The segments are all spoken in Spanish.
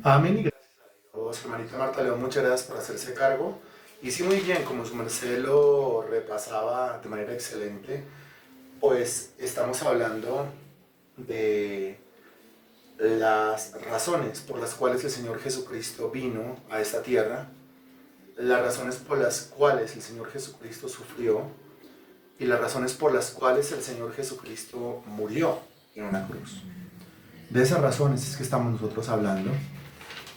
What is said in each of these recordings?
Amén y gracias a Dios. Hermanita Marta León, muchas gracias por hacerse cargo. Y sí, muy bien, como su merced lo repasaba de manera excelente, pues estamos hablando de las razones por las cuales el Señor Jesucristo vino a esta tierra, las razones por las cuales el Señor Jesucristo sufrió y las razones por las cuales el Señor Jesucristo murió en una cruz. De esas razones es que estamos nosotros hablando.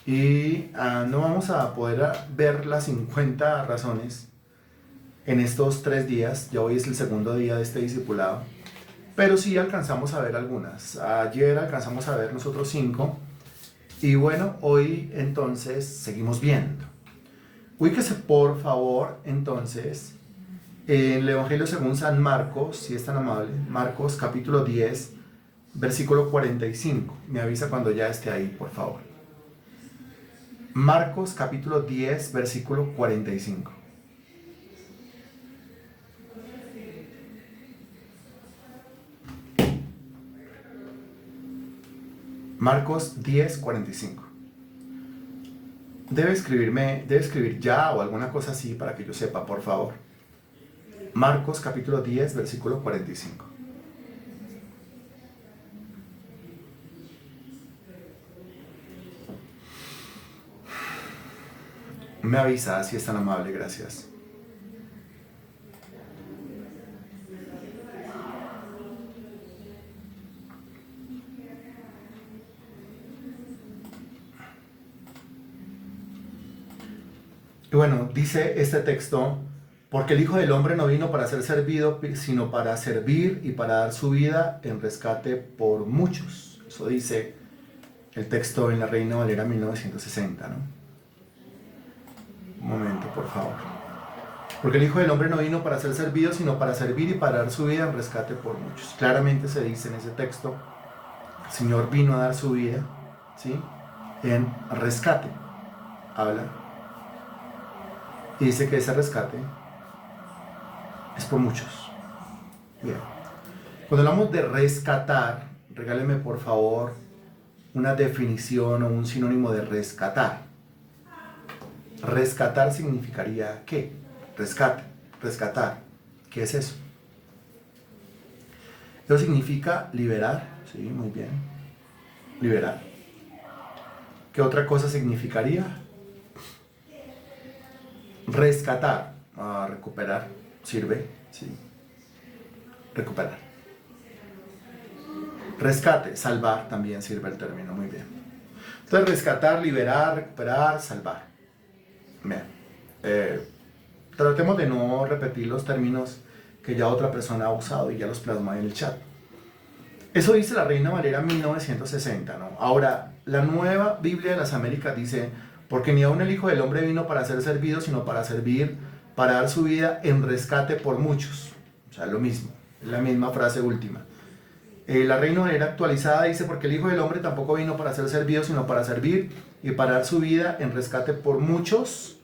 Y no vamos a poder ver las 50 razones en estos 3 días. Ya hoy es el segundo día de este discipulado. Pero sí alcanzamos a ver algunas. Ayer alcanzamos a ver nosotros 5. Y bueno, hoy entonces seguimos viendo. Ubíquese por favor entonces en el Evangelio según San Marcos, si es tan amable. Marcos capítulo 10, versículo 45. Me avisa cuando ya esté ahí, por favor. Marcos capítulo 10, versículo 45. Marcos 10, 45. Debe escribir ya o alguna cosa así para que yo sepa, por favor. Marcos capítulo 10, versículo 45. Me avisa si es tan amable, gracias. Y bueno, dice este texto, porque el Hijo del Hombre no vino para ser servido, sino para servir y para dar su vida en rescate por muchos. Eso dice el texto en la Reina Valera 1960, ¿no? Un momento, por favor. Porque el Hijo del Hombre no vino para ser servido, sino para servir y para dar su vida en rescate por muchos. Claramente se dice en ese texto, el Señor vino a dar su vida, ¿sí? En rescate. Habla. Y dice que ese rescate es por muchos. Bien. Cuando hablamos de rescatar, regáleme por favor una definición o un sinónimo de rescatar. Rescatar significaría ¿qué? Rescate, rescatar. ¿Qué es eso? Eso significa liberar, sí, muy bien. Liberar. ¿Qué otra cosa significaría? Rescatar, recuperar, sirve, sí. Recuperar. Rescate, salvar, también sirve el término, muy bien. Entonces, rescatar, liberar, recuperar, salvar. Bien. Tratemos de no repetir los términos que ya otra persona ha usado y ya los plasma en el chat. Eso dice la Reina Valera 1960, ¿no? Ahora, la nueva Biblia de las Américas dice, porque ni aun el Hijo del Hombre vino para ser servido, sino para servir, para dar su vida en rescate por muchos. O sea, lo mismo, es la misma frase última. La Reina Valera actualizada dice, porque el Hijo del Hombre tampoco vino para ser servido, sino para servir y para dar su vida en rescate por muchos.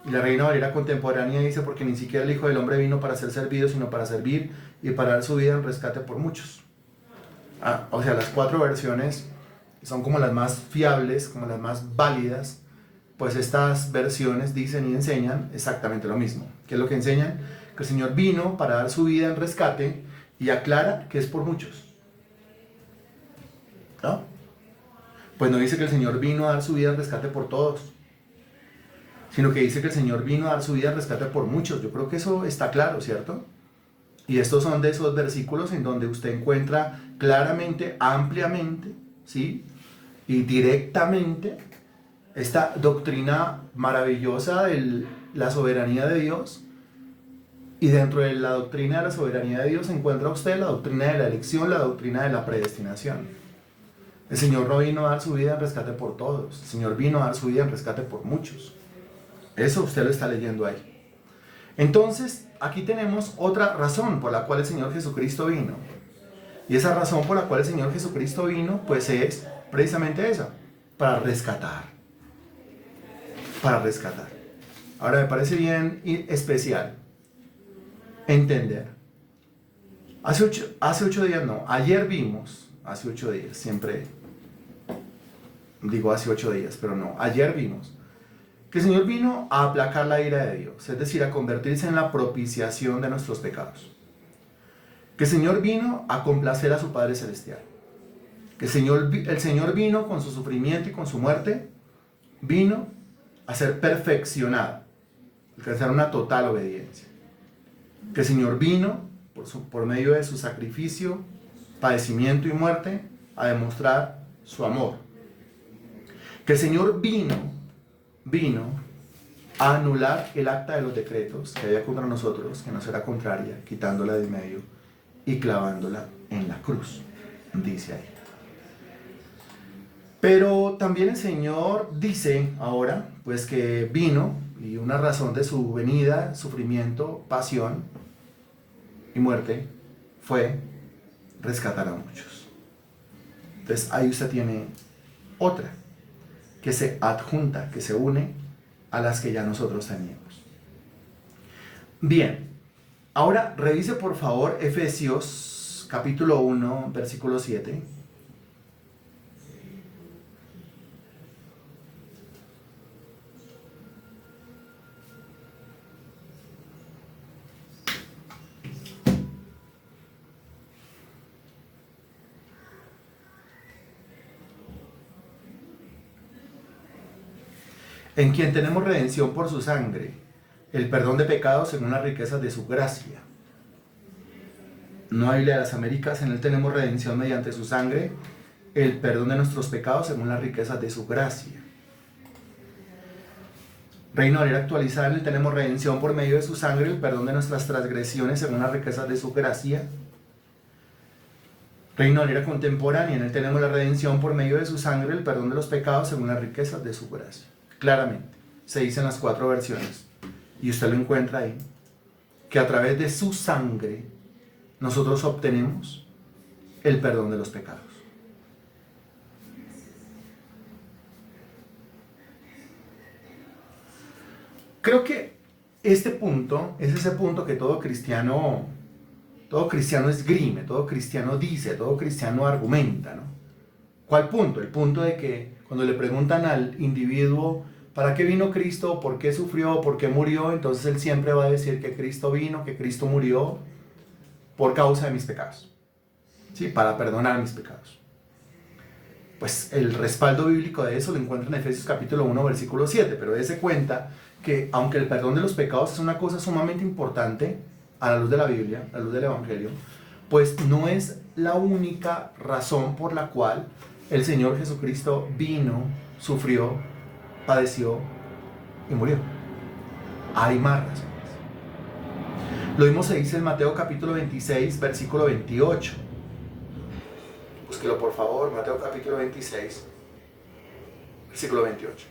Y la Reina Valera contemporánea dice, porque ni siquiera el Hijo del Hombre vino para ser servido, sino para servir y para dar su vida en rescate por muchos. O sea, las 4 versiones son como las más fiables, como las más válidas, pues estas versiones dicen y enseñan exactamente lo mismo. ¿Qué es lo que enseñan? Que el Señor vino para dar su vida en rescate y aclara que es por muchos. ¿No? Pues no dice que el Señor vino a dar su vida en rescate por todos, sino que dice que el Señor vino a dar su vida en rescate por muchos. Yo creo que eso está claro, ¿cierto? Y estos son de esos versículos en donde usted encuentra claramente, ampliamente, ¿sí? Y directamente esta doctrina maravillosa de la soberanía de Dios. Y dentro de la doctrina de la soberanía de Dios encuentra usted la doctrina de la elección, la doctrina de la predestinación. El Señor no vino a dar su vida en rescate por todos. El Señor vino a dar su vida en rescate por muchos. Eso usted lo está leyendo ahí. Entonces, aquí tenemos otra razón por la cual el Señor Jesucristo vino. Y esa razón por la cual el Señor Jesucristo vino, pues es precisamente esa, para rescatar. Para rescatar. Ahora, me parece bien especial entender. Hace 8 días no, ayer vimos, hace 8 días, siempre digo hace 8 días, pero no, ayer vimos que el Señor vino a aplacar la ira de Dios, es decir, a convertirse en la propiciación de nuestros pecados. Que el Señor vino a complacer a su Padre Celestial. Que el Señor vino con su sufrimiento y con su muerte, vino a ser perfeccionado, alcanzar una total obediencia. Que el Señor vino por medio de su sacrificio, padecimiento y muerte a demostrar su amor. Que el Señor vino a anular el acta de los decretos que había contra nosotros, que nos era contraria, quitándola de medio y clavándola en la cruz, dice ahí. Pero también el Señor dice ahora, pues que vino, y una razón de su venida, sufrimiento, pasión y muerte, fue rescatar a muchos. Entonces ahí usted tiene otra, que se adjunta, que se une a las que ya nosotros teníamos. Bien, ahora revise por favor Efesios capítulo 1, versículo 7. En quien tenemos redención por su sangre, el perdón de pecados según las riquezas de su gracia. No Biblia de las Américas, en él tenemos redención mediante su sangre, el perdón de nuestros pecados según las riquezas de su gracia. Reina Valera actualizada, en él tenemos redención por medio de su sangre, el perdón de nuestras transgresiones según las riquezas de su gracia. Reina Valera contemporánea, en él tenemos la redención por medio de su sangre, el perdón de los pecados según las riquezas de su gracia. Claramente, se dice en las 4 versiones, y usted lo encuentra ahí, que a través de su sangre nosotros obtenemos el perdón de los pecados. Creo que este punto es ese punto que todo cristiano esgrime, todo cristiano dice, todo cristiano argumenta, ¿no? ¿Cuál punto? El punto de que cuando le preguntan al individuo ¿para qué vino Cristo? ¿Por qué sufrió? ¿Por qué murió? Entonces él siempre va a decir que Cristo vino, que Cristo murió por causa de mis pecados, ¿sí? Para perdonar mis pecados. Pues el respaldo bíblico de eso lo encuentra en Efesios capítulo 1, versículo 7, pero dése cuenta que aunque el perdón de los pecados es una cosa sumamente importante a la luz de la Biblia, a la luz del Evangelio, pues no es la única razón por la cual el Señor Jesucristo vino, sufrió, padeció y murió. Hay más razones. Lo mismo se dice en Mateo capítulo 26, versículo 28. Búsquelo por favor, Mateo capítulo 26, versículo 28.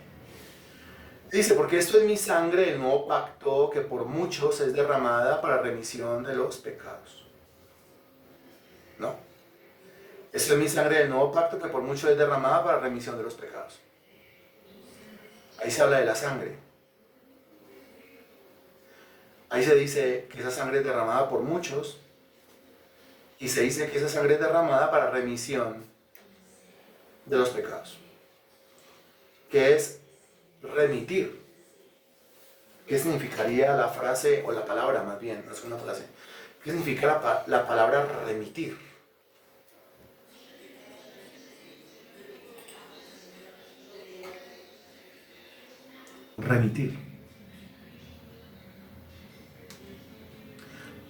Dice, porque esto es mi sangre del nuevo pacto que por muchos es derramada para remisión de los pecados. ¿No? Esto es mi sangre del nuevo pacto que por muchos es derramada para remisión de los pecados. Ahí se habla de la sangre. Ahí se dice que esa sangre es derramada por muchos. Y se dice que esa sangre es derramada para remisión de los pecados. ¿Qué es remitir? ¿Qué significaría la frase, o la palabra más bien, no es una frase? ¿Qué significa la palabra remitir? Remitir.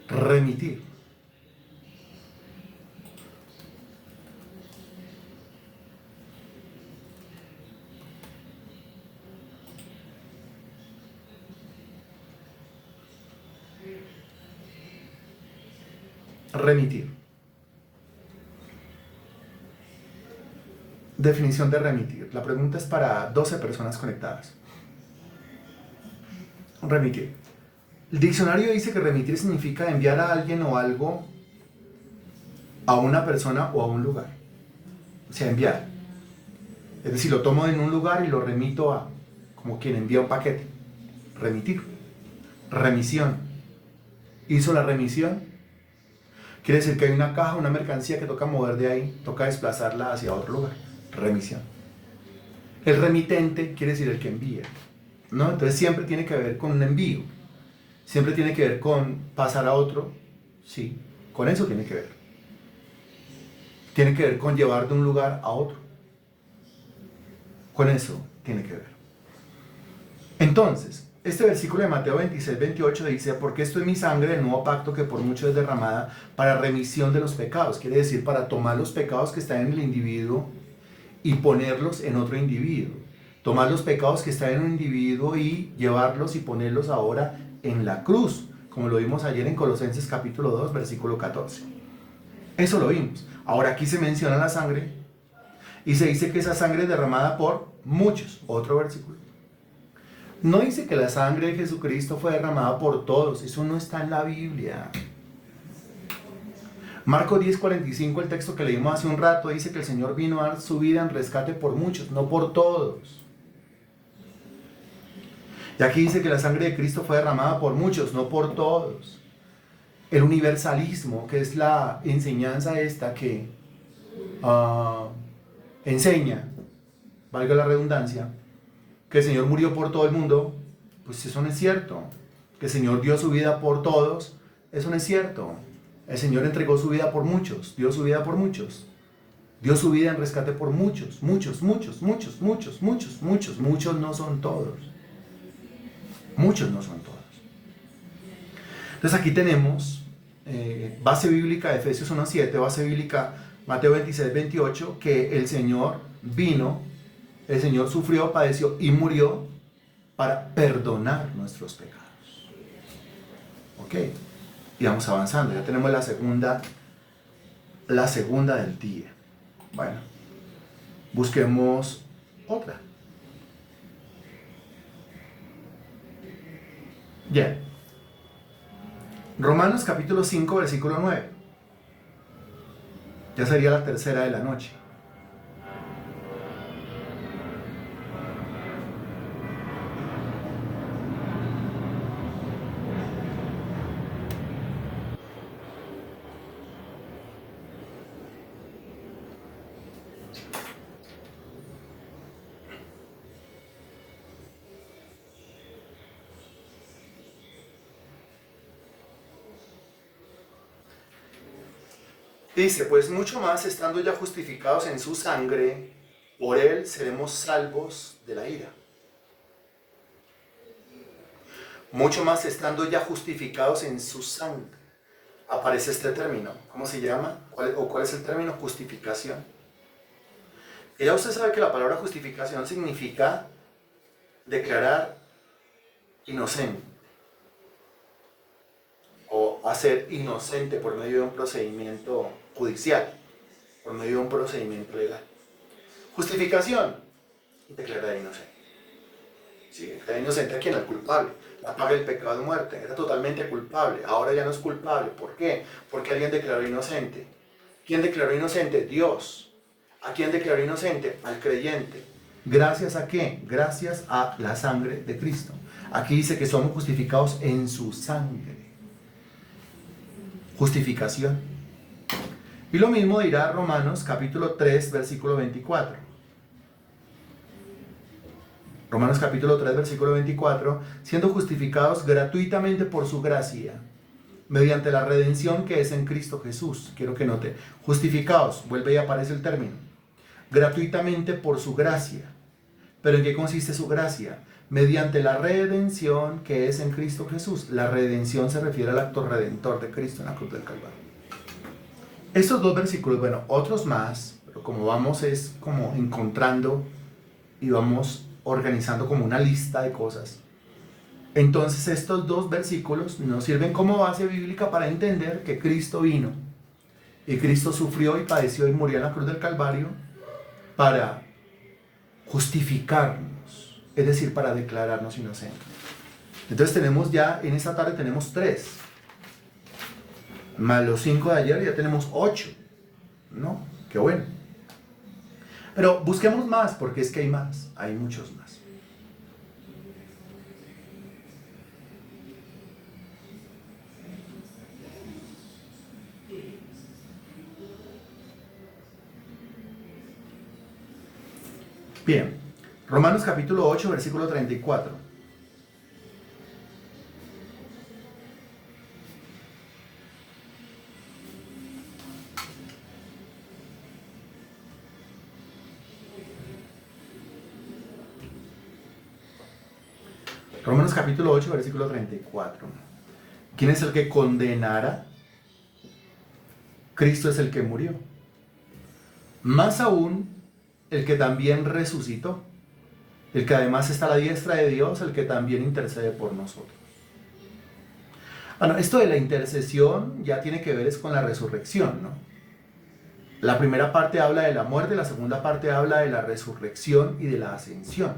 Remitir. Remitir. Definición de remitir. La pregunta es para 12 personas conectadas. Remitir. El diccionario dice que remitir significa enviar a alguien o algo a una persona o a un lugar. O sea, enviar. Es decir, lo tomo en un lugar y lo remito a, como quien envía un paquete. Remitir. Remisión. Hizo la remisión. Quiere decir que hay una caja, una mercancía que toca mover de ahí, toca desplazarla hacia otro lugar. Remisión. El remitente quiere decir el que envía, ¿no? Entonces siempre tiene que ver con un envío, siempre tiene que ver con pasar a otro, sí, con eso tiene que ver. Tiene que ver con llevar de un lugar a otro. Con eso tiene que ver. Entonces, este versículo de Mateo 26-28 dice, porque esto es mi sangre del nuevo pacto que por mucho es derramada para remisión de los pecados. Quiere decir, para tomar los pecados que están en el individuo y ponerlos en otro individuo. Tomar los pecados que están en un individuo y llevarlos y ponerlos ahora en la cruz, como lo vimos ayer en Colosenses capítulo 2, versículo 14. Eso lo vimos. Ahora aquí se menciona la sangre y se dice que esa sangre es derramada por muchos. Otro versículo. No dice que la sangre de Jesucristo fue derramada por todos. Eso no está en la Biblia. Marcos 10:45, el texto que leímos hace un rato, dice que el Señor vino a dar su vida en rescate por muchos, no por todos. Y aquí dice que la sangre de Cristo fue derramada por muchos, no por todos. El universalismo, que es la enseñanza esta que enseña, valga la redundancia, que el Señor murió por todo el mundo, pues eso no es cierto. Que el Señor dio su vida por todos, eso no es cierto. El Señor entregó su vida por muchos, dio su vida por muchos. Dio su vida en rescate por muchos, muchos no son todos. Muchos no son todos. Entonces aquí tenemos base bíblica de Efesios 1:7, base bíblica Mateo 26-28, que el Señor vino, el Señor sufrió, padeció y murió para perdonar nuestros pecados. ¿Ok? Y vamos avanzando, ya tenemos la segunda del día. Bueno, busquemos otra. Bien. Romanos capítulo 5, versículo 9. Ya sería la tercera de la noche. Dice, pues mucho más estando ya justificados en su sangre, por él seremos salvos de la ira. Mucho más estando ya justificados en su sangre. Aparece este término. ¿Cómo se llama? ¿Cuál es el término? Justificación. Y ya usted sabe que la palabra justificación significa declarar inocente. O hacer inocente por medio de un procedimiento judicial, por medio de un procedimiento legal. Justificación, declarar inocente. Sí, declarar inocente a quien, al culpable. La paga del pecado de muerte, era totalmente culpable, ahora ya no es culpable. ¿Por qué? Porque alguien declaró inocente. ¿Quién declaró inocente? Dios. ¿A quién declaró inocente? Al creyente. ¿Gracias a qué? Gracias a la sangre de Cristo. Aquí dice que somos justificados en su sangre. Justificación. Y lo mismo dirá Romanos capítulo 3, versículo 24. Romanos capítulo 3, versículo 24, siendo justificados gratuitamente por su gracia, mediante la redención que es en Cristo Jesús. Quiero que note, justificados, vuelve y aparece el término, gratuitamente por su gracia. ¿Pero en qué consiste su gracia? Mediante la redención que es en Cristo Jesús. La redención se refiere al acto redentor de Cristo en la cruz del Calvario. Estos dos versículos, bueno, otros más, pero como vamos es como encontrando y vamos organizando como una lista de cosas. Entonces estos dos versículos nos sirven como base bíblica para entender que Cristo vino y Cristo sufrió y padeció y murió en la cruz del Calvario para justificarnos, es decir, para declararnos inocentes. Entonces tenemos ya, en esta tarde tenemos 3, más los 5 de ayer ya tenemos 8, ¿no? Qué bueno. Pero busquemos más, porque es que hay más, hay muchos más. Bien, Romanos capítulo 8, versículo 34. Romanos capítulo 8, versículo 34. ¿Quién es el que condenara? Cristo es el que murió. Más aún, el que también resucitó, el que además está a la diestra de Dios, el que también intercede por nosotros. Bueno, esto de la intercesión ya tiene que ver es con la resurrección, ¿no? La primera parte habla de la muerte, la segunda parte habla de la resurrección y de la ascensión.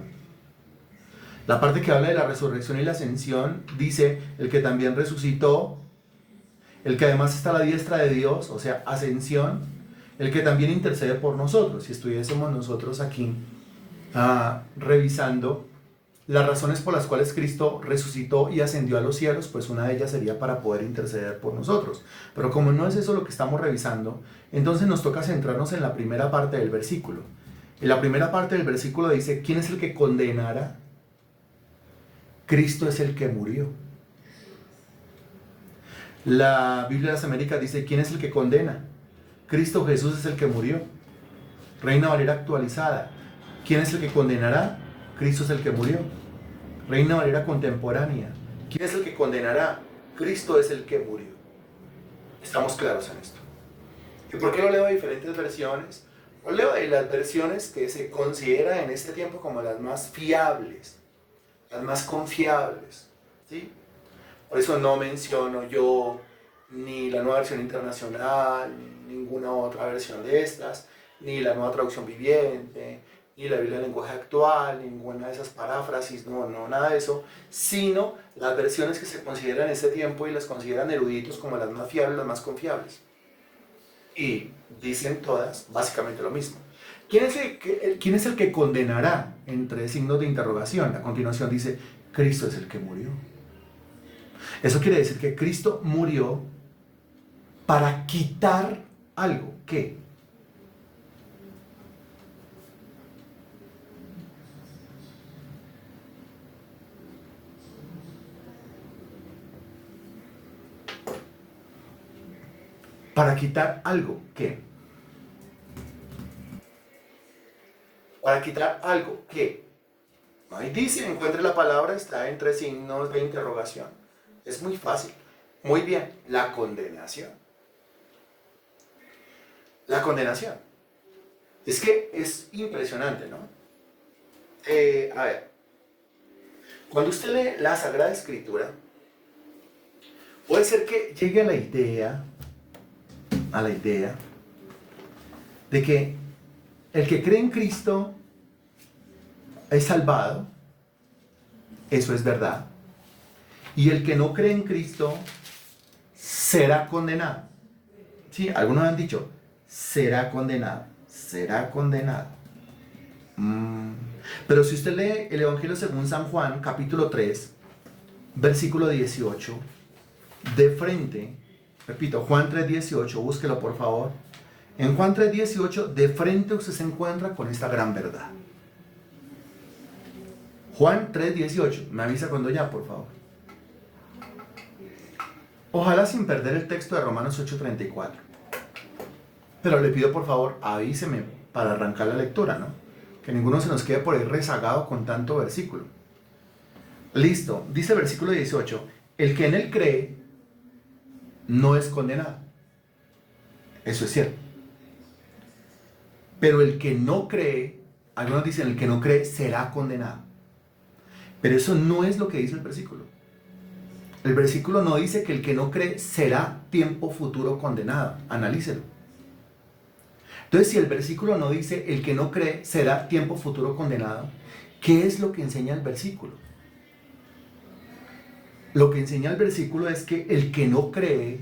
La parte que habla de la resurrección y la ascensión dice el que también resucitó, el que además está a la diestra de Dios, o sea, ascensión, el que también intercede por nosotros. Si estuviésemos nosotros aquí revisando las razones por las cuales Cristo resucitó y ascendió a los cielos, pues una de ellas sería para poder interceder por nosotros. Pero como no es eso lo que estamos revisando, entonces nos toca centrarnos en la primera parte del versículo. En la primera parte del versículo dice, ¿quién es el que condenará? Cristo es el que murió. La Biblia de las Américas dice, ¿quién es el que condena? Cristo Jesús es el que murió. Reina Valera actualizada. ¿Quién es el que condenará? Cristo es el que murió. Reina Valera contemporánea. ¿Quién es el que condenará? Cristo es el que murió. Estamos claros en esto. ¿Y por qué lo leo de diferentes versiones? Lo leo de las versiones que se consideran en este tiempo como las más fiables, las más confiables, ¿sí? Por eso no menciono yo ni la nueva versión internacional, ninguna otra versión de estas, ni la nueva traducción viviente, ni la Biblia en lenguaje actual, ninguna de esas paráfrasis, no, nada de eso, sino las versiones que se consideran en este tiempo y las consideran eruditos como las más fiables, las más confiables. Y dicen todas básicamente lo mismo. ¿Quién es el que condenará? Entre signos de interrogación. A continuación dice, Cristo es el que murió. Eso quiere decir que Cristo murió para quitar algo. ¿Qué? Para quitar algo. ¿Qué? Para quitar algo. ¿Qué? Ahí dice, encuentre la palabra, está entre signos de interrogación. Es muy fácil. Muy bien, la condenación. La condenación. Es que es impresionante, ¿no? A ver, cuando usted lee la Sagrada Escritura, puede ser que llegue a la idea de que el que cree en Cristo es salvado, eso es verdad, y el que no cree en Cristo será condenado. Sí, algunos han dicho, será condenado. Pero si usted lee el Evangelio según San Juan, capítulo 3, versículo 18, de frente, repito, Juan 3:18, búsquelo por favor. En Juan 3:18, de frente usted se encuentra con esta gran verdad. Juan 3:18, me avisa cuando ya, por favor. Ojalá sin perder el texto de Romanos 8:34. Pero le pido por favor, avíseme para arrancar la lectura, ¿no? Que ninguno se nos quede por ahí rezagado con tanto versículo. Listo, dice el versículo 18, el que en él cree no es condenado. Eso es cierto. Pero el que no cree, algunos dicen el que no cree será condenado. Pero eso no es lo que dice el versículo. El versículo no dice que el que no cree será tiempo futuro condenado. Analícelo. Entonces, si el versículo no dice el que no cree será tiempo futuro condenado, ¿qué es lo que enseña el versículo? Lo que enseña el versículo es que el que no cree,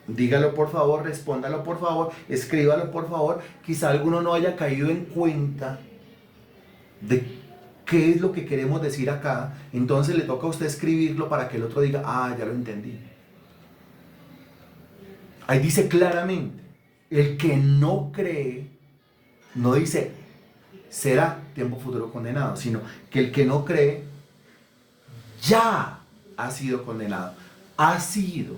dígalo por favor, respóndalo por favor, escríbalo por favor, quizá alguno no haya caído en cuenta de qué es lo que queremos decir acá, entonces le toca a usted escribirlo para que el otro diga, ah, ya lo entendí. Ahí dice claramente, el que no cree, no dice será tiempo futuro condenado, sino que el que no cree ya ha sido condenado. Ha sido.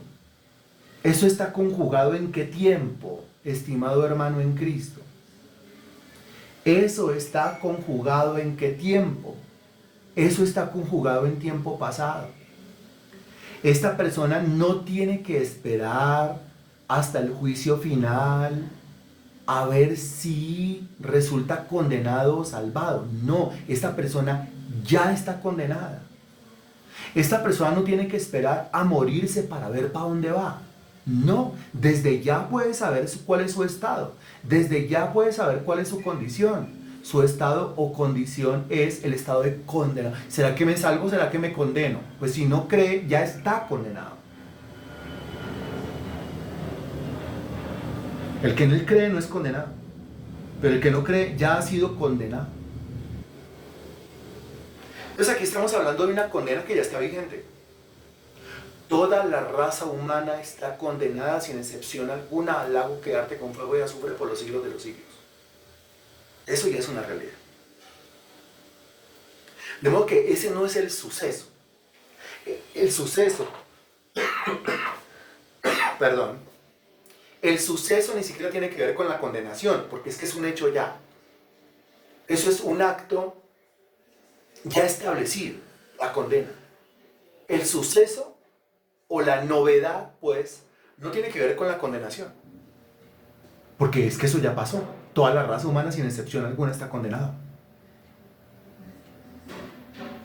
Eso está conjugado en qué tiempo, estimado hermano en Cristo. Eso está conjugado en qué tiempo. Eso está conjugado en tiempo pasado. Esta persona no tiene que esperar hasta el juicio final a ver si resulta condenado o salvado. No, esta persona ya está condenada. Esta persona no tiene que esperar a morirse para ver para dónde va. No, desde ya puede saber cuál es su estado. Desde ya puede saber cuál es su condición. Su estado o condición es el estado de condena. ¿Será que me salvo? ¿Será que me condeno? Pues si no cree, ya está condenado. El que no cree no es condenado, pero el que no cree ya ha sido condenado. Entonces aquí estamos hablando de una condena que ya está vigente. Toda la raza humana está condenada sin excepción alguna al lago que arde con fuego y azufre por los siglos de los siglos. Eso ya es una realidad. De modo que ese no es el suceso. El suceso, perdón, el suceso ni siquiera tiene que ver con la condenación, porque es que es un hecho ya. Eso es un acto ya establecido, la condena. El suceso o la novedad, pues, no tiene que ver con la condenación. Porque es que eso ya pasó. Toda la raza humana, sin excepción alguna, está condenada.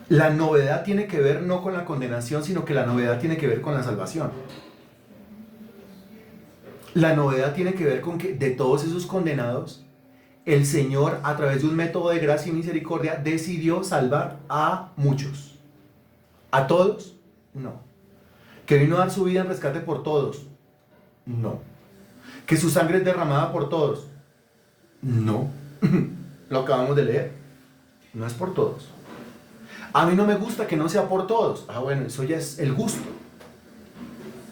La novedad tiene que ver no con la condenación, sino que la novedad tiene que ver con la salvación. La novedad tiene que ver con que de todos esos condenados, el Señor, a través de un método de gracia y misericordia, decidió salvar a muchos. ¿A todos? No. ¿Que vino a dar su vida en rescate por todos? No. ¿Que su sangre es derramada por todos? No. Lo acabamos de leer. No es por todos. A mí no me gusta que no sea por todos. Ah, bueno, eso ya es el gusto.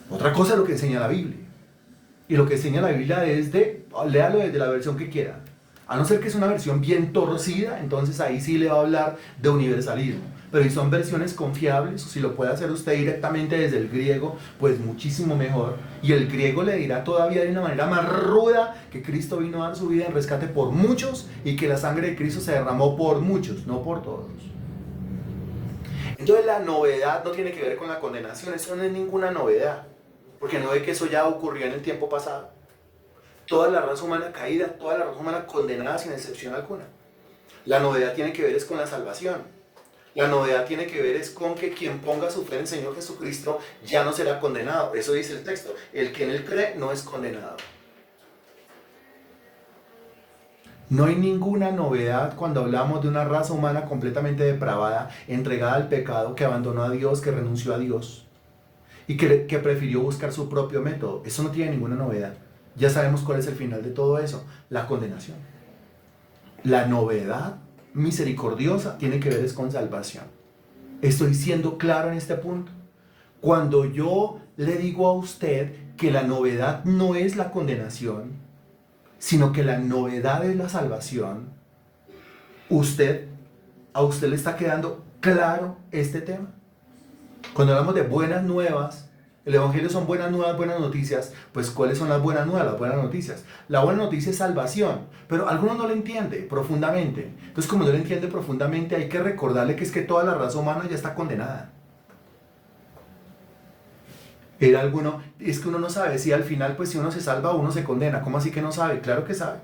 Otra cosa es lo que enseña la Biblia. Y lo que enseña la Biblia es léalo desde la versión que quiera. A no ser que es una versión bien torcida, entonces ahí sí le va a hablar de universalismo. Pero si son versiones confiables, o si lo puede hacer usted directamente desde el griego, pues muchísimo mejor. Y el griego le dirá todavía de una manera más ruda que Cristo vino a dar su vida en rescate por muchos y que la sangre de Cristo se derramó por muchos, no por todos. Entonces la novedad no tiene que ver con la condenación, eso no es ninguna novedad. Porque no ve que eso ya ocurrió en el tiempo pasado. Toda la raza humana caída, toda la raza humana condenada sin excepción alguna. La novedad tiene que ver es con la salvación. La novedad tiene que ver es con que quien ponga su fe en el Señor Jesucristo ya no será condenado. Eso dice el texto. El que en él cree no es condenado. No hay ninguna novedad cuando hablamos de una raza humana completamente depravada, entregada al pecado, que abandonó a Dios, que renunció a Dios y que prefirió buscar su propio método. Eso no tiene ninguna novedad. Ya sabemos cuál es el final de todo eso, la condenación. La novedad misericordiosa tiene que ver es con salvación. Estoy siendo claro en este punto. Cuando yo le digo a usted que la novedad no es la condenación, sino que la novedad es la salvación, a usted le está quedando claro este tema. Cuando hablamos de buenas nuevas, el evangelio son buenas nuevas, buenas noticias, pues ¿cuáles son las buenas nuevas, las buenas noticias? La buena noticia es salvación, pero algunos no lo entiende profundamente. Entonces, como no lo entiende profundamente, hay que recordarle que es que toda la raza humana ya está condenada. Era alguno, es que uno no sabe si al final, pues si uno se salva o uno se condena. ¿Cómo así que no sabe? Claro que sabe.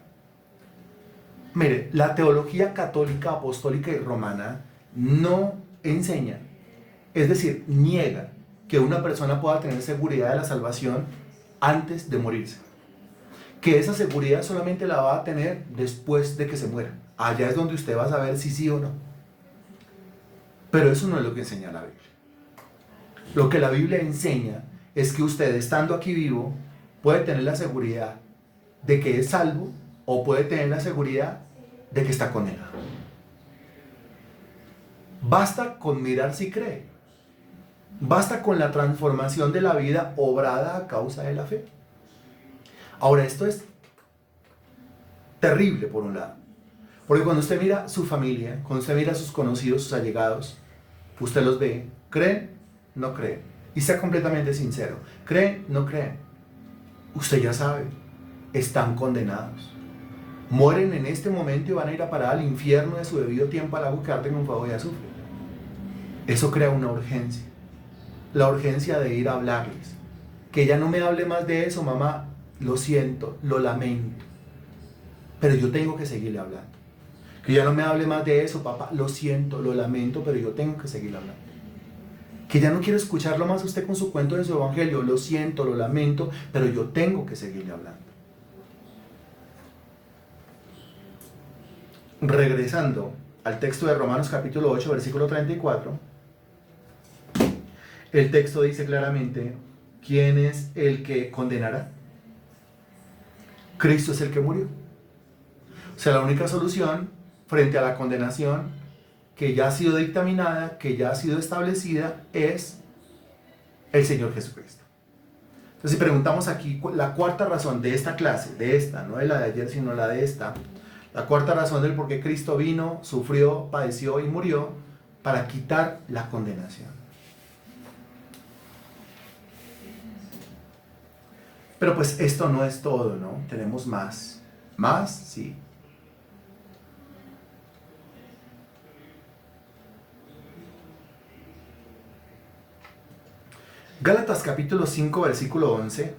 Mire, la teología católica, apostólica y romana no enseña, es decir, niega que una persona pueda tener seguridad de la salvación antes de morirse. Que esa seguridad solamente la va a tener después de que se muera. Allá es donde usted va a saber si sí o no. Pero eso no es lo que enseña la Biblia. Lo que la Biblia enseña es que usted, estando aquí vivo, puede tener la seguridad de que es salvo o puede tener la seguridad de que está condenado. Basta con mirar si cree. Basta con la transformación de la vida obrada a causa de la fe. Ahora, esto es terrible por un lado, Porque cuando usted mira su familia, cuando usted mira a sus conocidos, sus allegados, usted los ve, ¿creen? No creen. Y sea completamente sincero, ¿creen? No creen. Usted ya sabe, están condenados. Mueren en este momento y van a ir a parar al infierno de su debido tiempo al lago que arde con fuego y azufre. Eso crea una urgencia. La urgencia de ir a hablarles. Que ya no me hable más de eso, mamá, lo siento, lo lamento. Pero yo tengo que seguirle hablando. Que ya no me hable más de eso, papá, lo siento, lo lamento, pero yo tengo que seguirle hablando. Que ya no quiero escucharlo más a usted con su cuento de su evangelio, lo siento, lo lamento, pero yo tengo que seguirle hablando. Regresando al texto de Romanos capítulo 8, versículo 34, el texto dice claramente, ¿quién es el que condenará? Cristo es el que murió. O sea, la única solución frente a la condenación que ya ha sido dictaminada, que ya ha sido establecida, es el Señor Jesucristo. Entonces, si preguntamos aquí la cuarta razón de esta clase, de esta, no de la de ayer, sino la de esta, la cuarta razón del por qué Cristo vino, sufrió, padeció y murió, para quitar la condenación. Pero pues esto no es todo, ¿no? Tenemos más. ¿Más? Sí. Gálatas capítulo 5, versículo 11.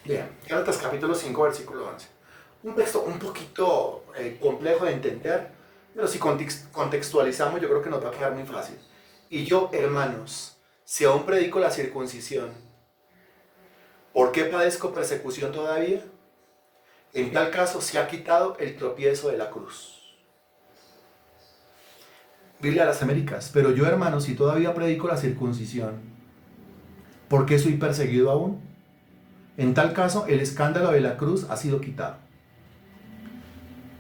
Bien, Gálatas capítulo 5, versículo 11. Un texto un poquito complejo de entender, pero si contextualizamos yo creo que nos va a quedar muy fácil. Y yo, hermanos, si aún predico la circuncisión, ¿por qué padezco persecución todavía? En tal caso se ha quitado el tropiezo de la cruz. Biblia a las Américas. Pero yo, hermanos, si todavía predico la circuncisión, ¿por qué soy perseguido aún? En tal caso, el escándalo de la cruz ha sido quitado.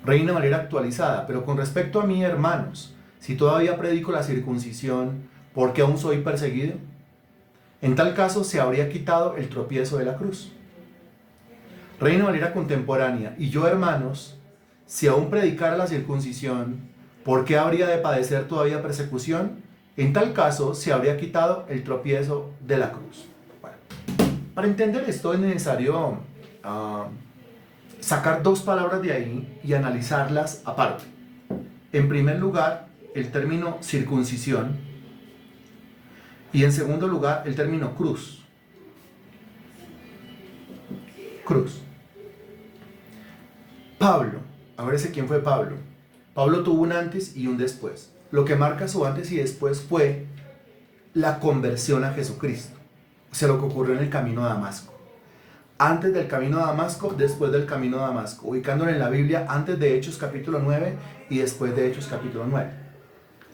Reina Valera actualizada. Pero con respecto a mí, hermanos, si todavía predico la circuncisión, ¿por qué aún soy perseguido? En tal caso, se habría quitado el tropiezo de la cruz. Reina Valera contemporánea. Y yo, hermanos, si aún predicara la circuncisión, ¿por qué habría de padecer todavía persecución? En tal caso, se habría quitado el tropiezo de la cruz. Bueno, para entender esto es necesario sacar dos palabras de ahí y analizarlas aparte. En primer lugar, el término circuncisión y en segundo lugar, el término cruz. Cruz. Pablo, acuérdense quién fue Pablo. Pablo tuvo un antes y un después. Lo que marca su antes y después fue la conversión a Jesucristo. O sea, lo que ocurrió en el camino a Damasco. Antes del camino a Damasco, después del camino a Damasco. Ubicándolo en la Biblia, antes de Hechos capítulo 9 y después de Hechos capítulo 9.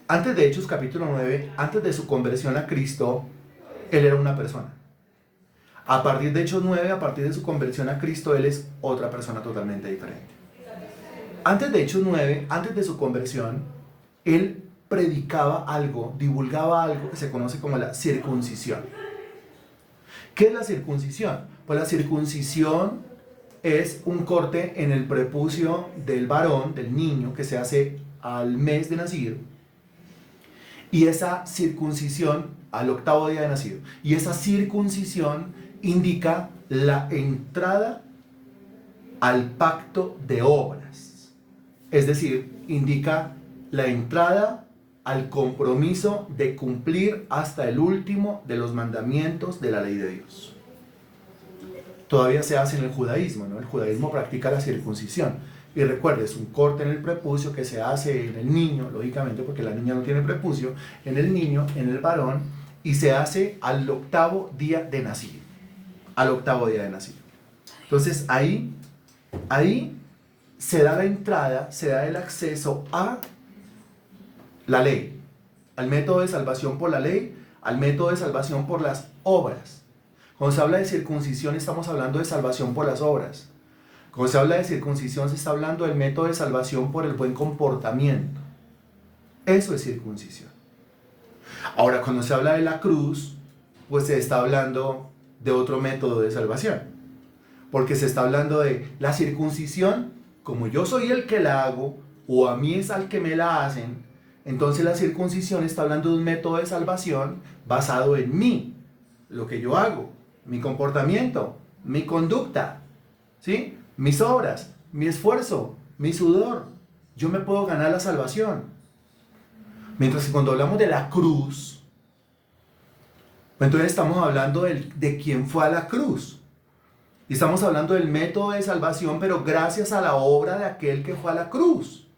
Antes de Hechos capítulo 9, antes de su conversión a Cristo, él era una persona. A partir de Hechos 9, a partir de su conversión a Cristo, él es otra persona totalmente diferente. Antes de Hechos 9, antes de su conversión, él predicaba algo, divulgaba algo que se conoce como la circuncisión. ¿Qué es la circuncisión? Pues la circuncisión es un corte en el prepucio del varón, del niño, que se hace al mes de nacido. Y esa circuncisión al octavo día de nacido. Y esa circuncisión indica la entrada al pacto de obras. Es decir, indica la entrada al compromiso de cumplir hasta el último de los mandamientos de la ley de Dios. Todavía se hace en el judaísmo, ¿no? El judaísmo practica la circuncisión. Y recuerde, es un corte en el prepucio que se hace en el niño, lógicamente porque la niña no tiene prepucio, en el niño, en el varón, y se hace al octavo día de nacido. Al octavo día de nacido. Entonces ahí se da la entrada, se da el acceso a la ley, al método de salvación por la ley, al método de salvación por las obras. Cuando se habla de circuncisión estamos hablando de salvación por las obras. Cuando se habla de circuncisión se está hablando del método de salvación por el buen comportamiento. Eso es circuncisión. Ahora, cuando se habla de la cruz, pues se está hablando de otro método de salvación. Porque se está hablando de la circuncisión, como yo soy el que la hago, o a mí es al que me la hacen, entonces la circuncisión está hablando de un método de salvación basado en mí, lo que yo hago, mi comportamiento, mi conducta, ¿sí? Mis obras, mi esfuerzo, mi sudor. Yo me puedo ganar la salvación. Mientras que cuando hablamos de la cruz, entonces estamos hablando de quién fue a la cruz. Y estamos hablando del método de salvación, pero gracias a la obra de aquel que fue a la cruz.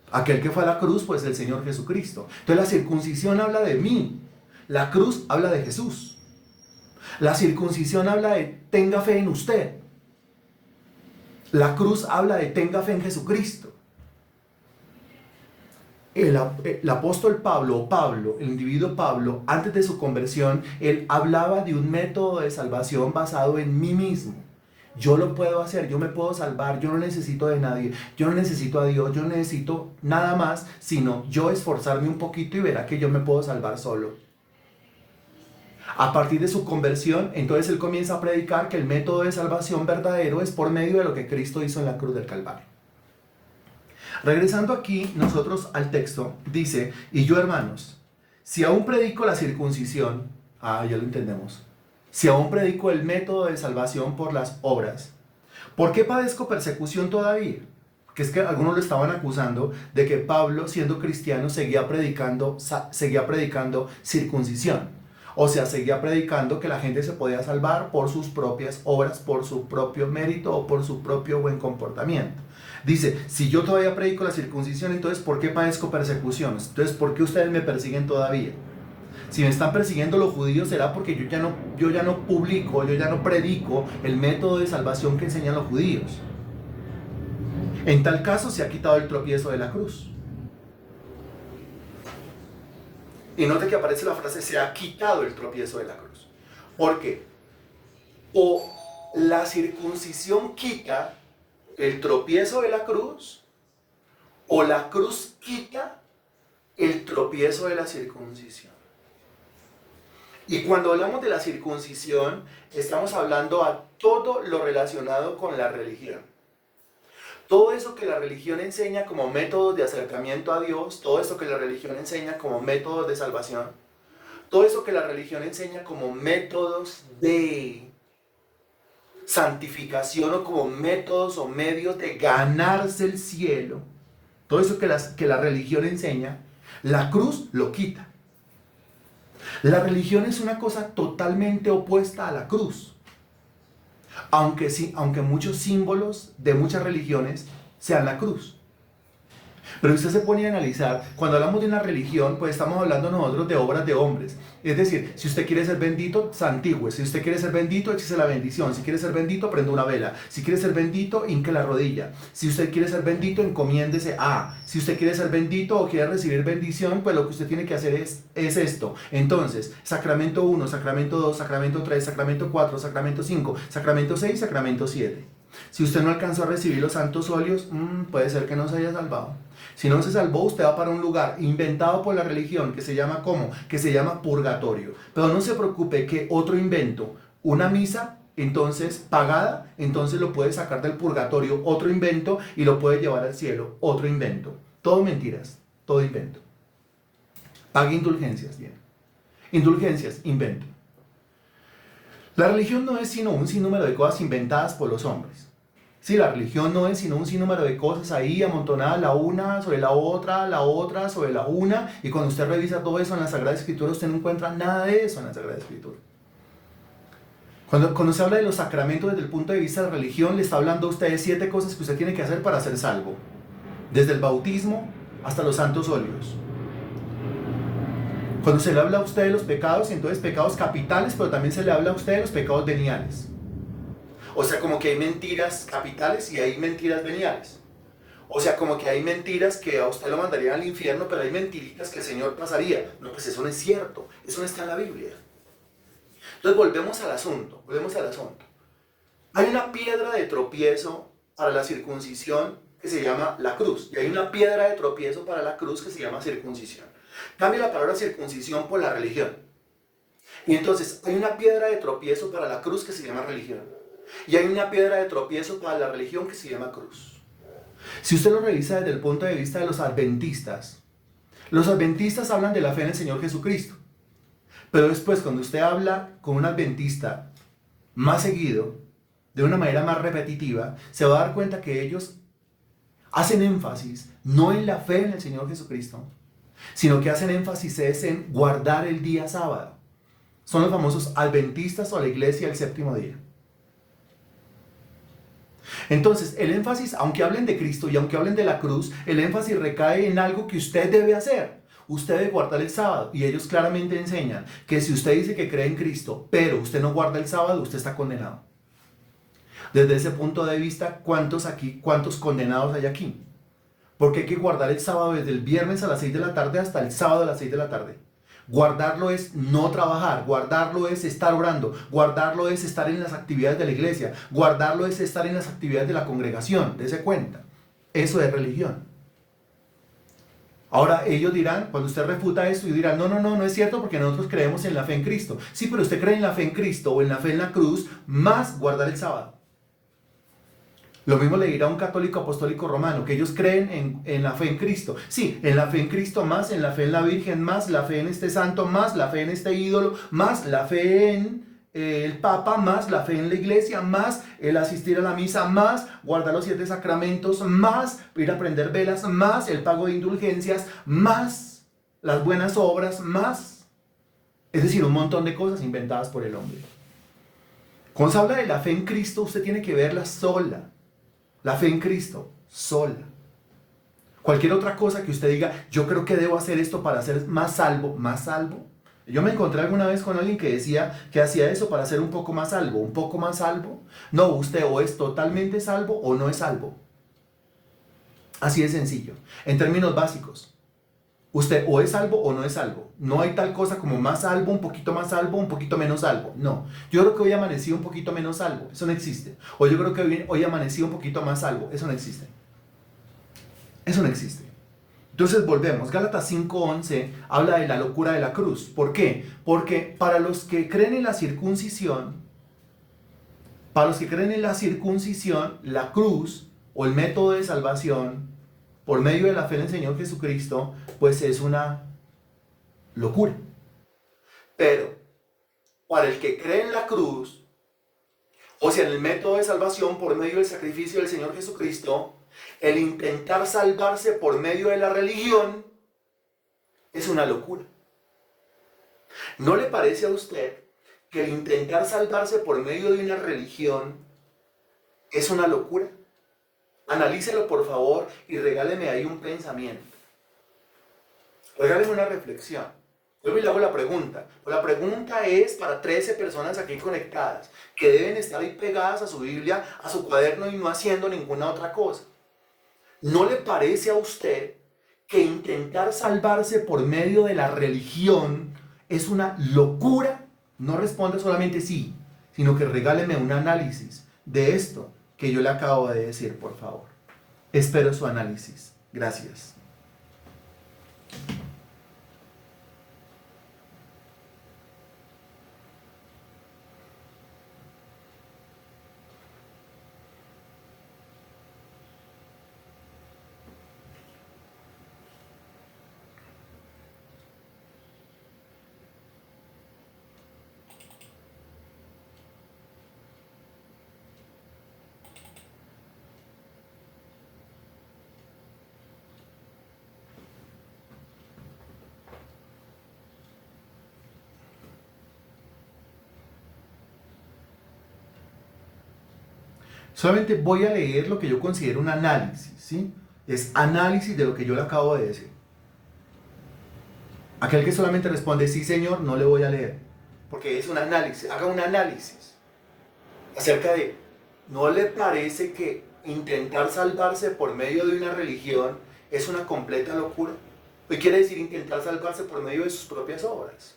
Aquel que fue a la cruz, pues el Señor Jesucristo. Entonces la circuncisión habla de mí. La cruz habla de Jesús. La circuncisión habla de tenga fe en usted. La cruz habla de tenga fe en Jesucristo. El apóstol Pablo, el individuo Pablo, antes de su conversión, él hablaba de un método de salvación basado en mí mismo. Yo lo puedo hacer, yo me puedo salvar, yo no necesito de nadie, yo no necesito a Dios, yo no necesito nada más, sino yo esforzarme un poquito y verá que yo me puedo salvar solo. A partir de su conversión, entonces él comienza a predicar que el método de salvación verdadero es por medio de lo que Cristo hizo en la cruz del Calvario. Regresando aquí nosotros al texto, dice, y yo hermanos, si aún predico la circuncisión, ya lo entendemos, si aún predico el método de salvación por las obras, ¿por qué padezco persecución todavía? Que es que algunos lo estaban acusando de que Pablo, siendo cristiano, seguía predicando circuncisión. O sea, seguía predicando que la gente se podía salvar por sus propias obras, por su propio mérito o por su propio buen comportamiento. Dice, si yo todavía predico la circuncisión, entonces ¿por qué padezco persecuciones? Entonces, ¿por qué ustedes me persiguen todavía? Si me están persiguiendo los judíos, será porque yo ya no publico, yo ya no predico el método de salvación que enseñan los judíos. En tal caso se ha quitado el tropiezo de la cruz. Y note que aparece la frase, se ha quitado el tropiezo de la cruz. ¿Por qué? O la circuncisión quita el tropiezo de la cruz, o la cruz quita el tropiezo de la circuncisión. Y cuando hablamos de la circuncisión, estamos hablando a todo lo relacionado con la religión. Todo eso que la religión enseña como métodos de acercamiento a Dios, todo eso que la religión enseña como métodos de salvación, todo eso que la religión enseña como métodos de santificación o como métodos o medios de ganarse el cielo, todo eso que la religión enseña, la cruz lo quita. La religión es una cosa totalmente opuesta a la cruz. Aunque muchos símbolos de muchas religiones sean la cruz. Pero usted se pone a analizar, cuando hablamos de una religión, pues estamos hablando nosotros de obras de hombres. Es decir, si usted quiere ser bendito, santigüe. Si usted quiere ser bendito, échese la bendición. Si quiere ser bendito, prenda una vela. Si quiere ser bendito, hinque la rodilla. Si usted quiere ser bendito, encomiéndese a. Si usted quiere ser bendito o quiere recibir bendición, pues lo que usted tiene que hacer es esto. Entonces, sacramento 1, sacramento 2, sacramento 3, sacramento 4, sacramento 5, sacramento 6, sacramento 7. Si usted no alcanzó a recibir los santos óleos, puede ser que no se haya salvado. Si no se salvó, usted va para un lugar inventado por la religión que se llama ¿cómo? Que se llama purgatorio. Pero no se preocupe que otro invento, una misa, entonces pagada, entonces lo puede sacar del purgatorio, otro invento, y lo puede llevar al cielo, otro invento. Todo mentiras, todo invento. Pague indulgencias, bien. Indulgencias, invento. La religión no es sino un sinnúmero de cosas inventadas por los hombres. Sí, la religión no es sino un sinnúmero de cosas ahí amontonadas la una sobre la otra sobre la una, y cuando usted revisa todo eso en la Sagrada Escritura, usted no encuentra nada de eso en la Sagrada Escritura. Cuando se habla de los sacramentos desde el punto de vista de la religión, le está hablando a usted de 7 cosas que usted tiene que hacer para ser salvo. Desde el bautismo hasta los santos óleos. Cuando se le habla a usted de los pecados, entonces pecados capitales, pero también se le habla a usted de los pecados veniales. O sea, como que hay mentiras capitales y hay mentiras veniales. O sea, como que hay mentiras que a usted lo mandarían al infierno, pero hay mentiritas que el Señor pasaría. No, pues eso no es cierto. Eso no está en la Biblia. Entonces volvemos al asunto. Hay una piedra de tropiezo para la circuncisión que se llama la cruz. Y hay una piedra de tropiezo para la cruz que se llama circuncisión. Cambia la palabra circuncisión por la religión. Y entonces hay una piedra de tropiezo para la cruz que se llama religión. Y hay una piedra de tropiezo para la religión que se llama cruz. Si usted lo revisa desde el punto de vista de los adventistas hablan de la fe en el Señor Jesucristo. Pero después, cuando usted habla con un adventista más seguido, de una manera más repetitiva, se va a dar cuenta que ellos hacen énfasis no en la fe en el Señor Jesucristo, sino que hacen énfasis es en guardar el día sábado. Son los famosos adventistas o la iglesia del séptimo día. Entonces, el énfasis, aunque hablen de Cristo y aunque hablen de la cruz, el énfasis recae en algo que usted debe hacer. Usted debe guardar el sábado. Y ellos claramente enseñan que si usted dice que cree en Cristo, pero usted no guarda el sábado, usted está condenado. Desde ese punto de vista, ¿cuántos condenados hay aquí? Porque hay que guardar el sábado desde el viernes a las 6 de la tarde hasta el sábado a las 6 de la tarde. Guardarlo es no trabajar, guardarlo es estar orando, guardarlo es estar en las actividades de la iglesia, guardarlo es estar en las actividades de la congregación, dése cuenta. Eso es religión. Ahora ellos dirán, cuando usted refuta esto y dirán, no es cierto porque nosotros creemos en la fe en Cristo. Sí, pero usted cree en la fe en Cristo o en la fe en la cruz más guardar el sábado. Lo mismo le dirá a un católico apostólico romano, que ellos creen en la fe en Cristo. Sí, en la fe en Cristo más, en la fe en la Virgen más, la fe en este santo más, la fe en este ídolo más, la fe en el Papa más, la fe en la iglesia más, el asistir a la misa más, guardar los 7 sacramentos más, ir a prender velas más, el pago de indulgencias más, las buenas obras más. Es decir, un montón de cosas inventadas por el hombre. Cuando se habla de la fe en Cristo, usted tiene que verla sola. La fe en Cristo, sola. Cualquier otra cosa que usted diga, yo creo que debo hacer esto para ser más salvo, más salvo. Yo me encontré alguna vez con alguien que decía que hacía eso para ser un poco más salvo, un poco más salvo. No, usted o es totalmente salvo o no es salvo. Así de sencillo. En términos básicos, usted o es salvo o no es salvo. No hay tal cosa como más salvo, un poquito menos salvo. No. Yo creo que hoy amanecí un poquito menos salvo. Eso no existe. O yo creo que hoy amanecí un poquito más salvo. Eso no existe. Eso no existe. Entonces volvemos. Gálatas 5:11 habla de la locura de la cruz. ¿Por qué? Porque para los que creen en la circuncisión, la cruz o el método de salvación por medio de la fe en el Señor Jesucristo, pues es una locura. Pero para el que cree en la cruz, o sea, en el método de salvación por medio del sacrificio del Señor Jesucristo, el intentar salvarse por medio de la religión es una locura. ¿No le parece a usted que el intentar salvarse por medio de una religión es una locura? Analícelo por favor y regáleme ahí un pensamiento. Regáleme una reflexión. Yo le hago la pregunta. Pues la pregunta es para 13 personas aquí conectadas que deben estar ahí pegadas a su Biblia, a su cuaderno y no haciendo ninguna otra cosa. ¿No le parece a usted que intentar salvarse por medio de la religión es una locura? No responda solamente sí, sino que regáleme un análisis de esto que yo le acabo de decir, por favor. Espero su análisis. Gracias. Solamente voy a leer lo que yo considero un análisis, ¿sí? Es análisis de lo que yo le acabo de decir. Aquel que solamente responde sí señor, no le voy a leer, porque es un análisis. Haga un análisis acerca de ¿No le parece que intentar salvarse por medio de una religión es una completa locura? ¿Qué quiere decir intentar salvarse por medio de sus propias obras?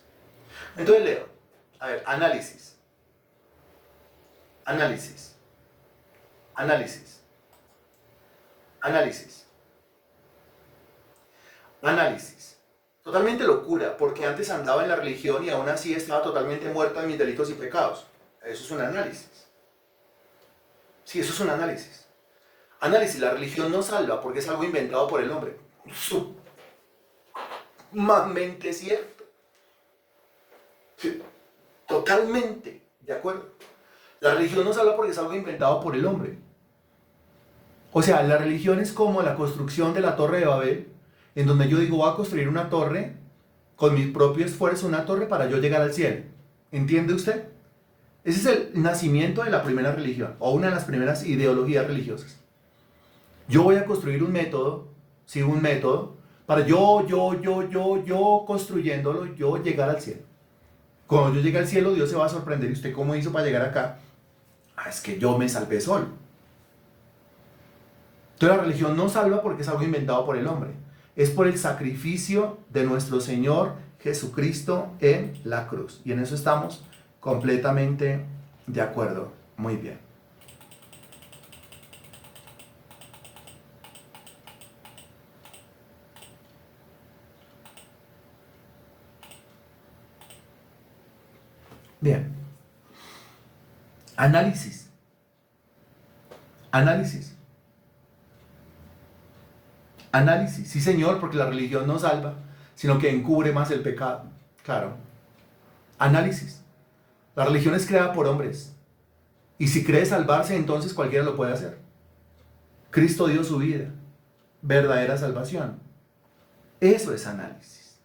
Entonces leo. A ver, análisis. Análisis. Análisis. Análisis. Análisis. Totalmente locura, porque antes andaba en la religión y aún así estaba totalmente muerta de mis delitos y pecados. Eso es un análisis. Sí, eso es un análisis. Análisis, la religión no salva porque es algo inventado por el hombre. Sumamente cierto. Sí, totalmente de acuerdo. La religión no salva porque es algo inventado por el hombre. O sea, la religión es como la construcción de la Torre de Babel, en donde yo digo, voy a construir una torre con mi propio esfuerzo, una torre para yo llegar al cielo. ¿Entiende usted? Ese es el nacimiento de la primera religión, o una de las primeras ideologías religiosas. Yo voy a construir un método, sí, un método, para yo construyéndolo, yo llegar al cielo. Cuando yo llegue al cielo, Dios se va a sorprender. ¿Y usted cómo hizo para llegar acá? Ah, es que yo me salvé solo. Entonces la religión no salva porque es algo inventado por el hombre. Es por el sacrificio de nuestro Señor Jesucristo en la cruz. Y en eso estamos completamente de acuerdo. Muy bien. Bien. Análisis. Análisis. Análisis. Sí, Señor, porque la religión no salva, sino que encubre más el pecado. Claro. Análisis. La religión es creada por hombres. Y si cree salvarse, entonces cualquiera lo puede hacer. Cristo dio su vida. Verdadera salvación. Eso es análisis.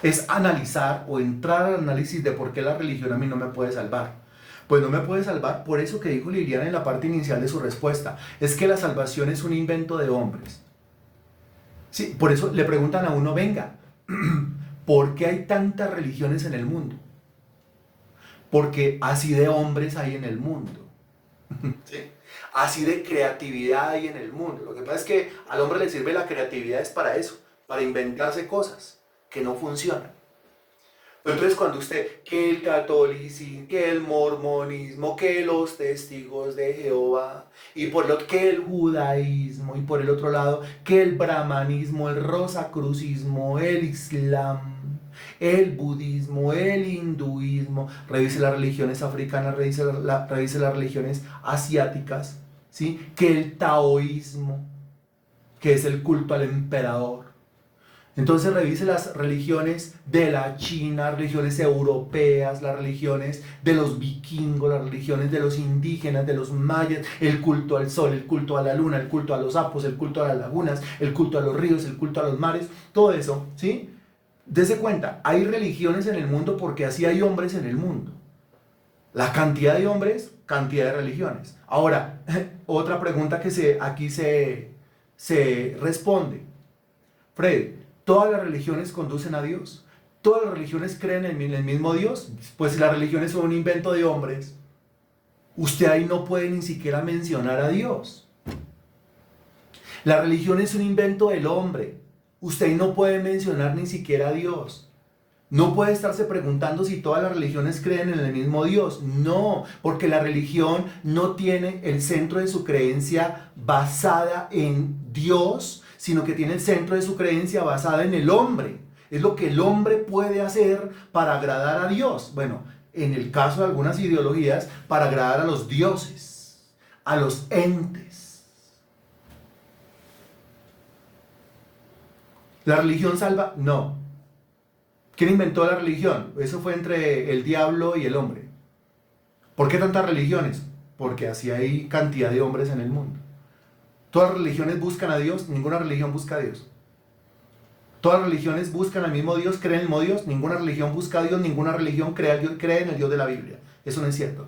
Es analizar o entrar al análisis de por qué la religión a mí no me puede salvar. Pues no me puede salvar por eso que dijo Liliana en la parte inicial de su respuesta. Es que la salvación es un invento de hombres. Sí, por eso le preguntan a uno, venga, ¿por qué hay tantas religiones en el mundo? Porque así de hombres hay en el mundo. ¿Sí? Así de creatividad hay en el mundo. Lo que pasa es que al hombre le sirve la creatividad es para eso, para inventarse cosas que no funcionan. Entonces cuando usted, que el catolicismo, que el mormonismo, que los testigos de Jehová, y por lo que el judaísmo, y por el otro lado, que el brahmanismo, el rosacrucismo, el islam, el budismo, el hinduismo, revise las religiones africanas, revise las religiones asiáticas, ¿sí? Que el taoísmo, que es el culto al emperador. Entonces revise las religiones de la China, religiones europeas, las religiones de los vikingos, las religiones de los indígenas, de los mayas, el culto al sol, el culto a la luna, el culto a los sapos, el culto a las lagunas, el culto a los ríos, el culto a los mares, todo eso, ¿sí? Dese cuenta, hay religiones en el mundo porque así hay hombres en el mundo. La cantidad de hombres, cantidad de religiones. Ahora, otra pregunta que aquí se responde. Fred, ¿todas las religiones conducen a Dios? ¿Todas las religiones creen en el mismo Dios? Pues si las religiones son un invento de hombres, usted ahí no puede ni siquiera mencionar a Dios. La religión es un invento del hombre. Usted ahí no puede mencionar ni siquiera a Dios. No puede estarse preguntando si todas las religiones creen en el mismo Dios. No, porque la religión no tiene el centro de su creencia basada en Dios, sino que tiene el centro de su creencia basada en el hombre. Es lo que el hombre puede hacer para agradar a Dios. Bueno, en el caso de algunas ideologías, para agradar a los dioses, a los entes. ¿La religión salva? No. ¿Quién inventó la religión? Eso fue entre el diablo y el hombre. ¿Por qué tantas religiones? Porque así hay cantidad de hombres en el mundo. Todas las religiones buscan a Dios, ninguna religión busca a Dios. Todas las religiones buscan al mismo Dios, creen en el mismo Dios, ninguna religión busca a Dios, ninguna religión cree en el Dios de la Biblia. Eso no es cierto.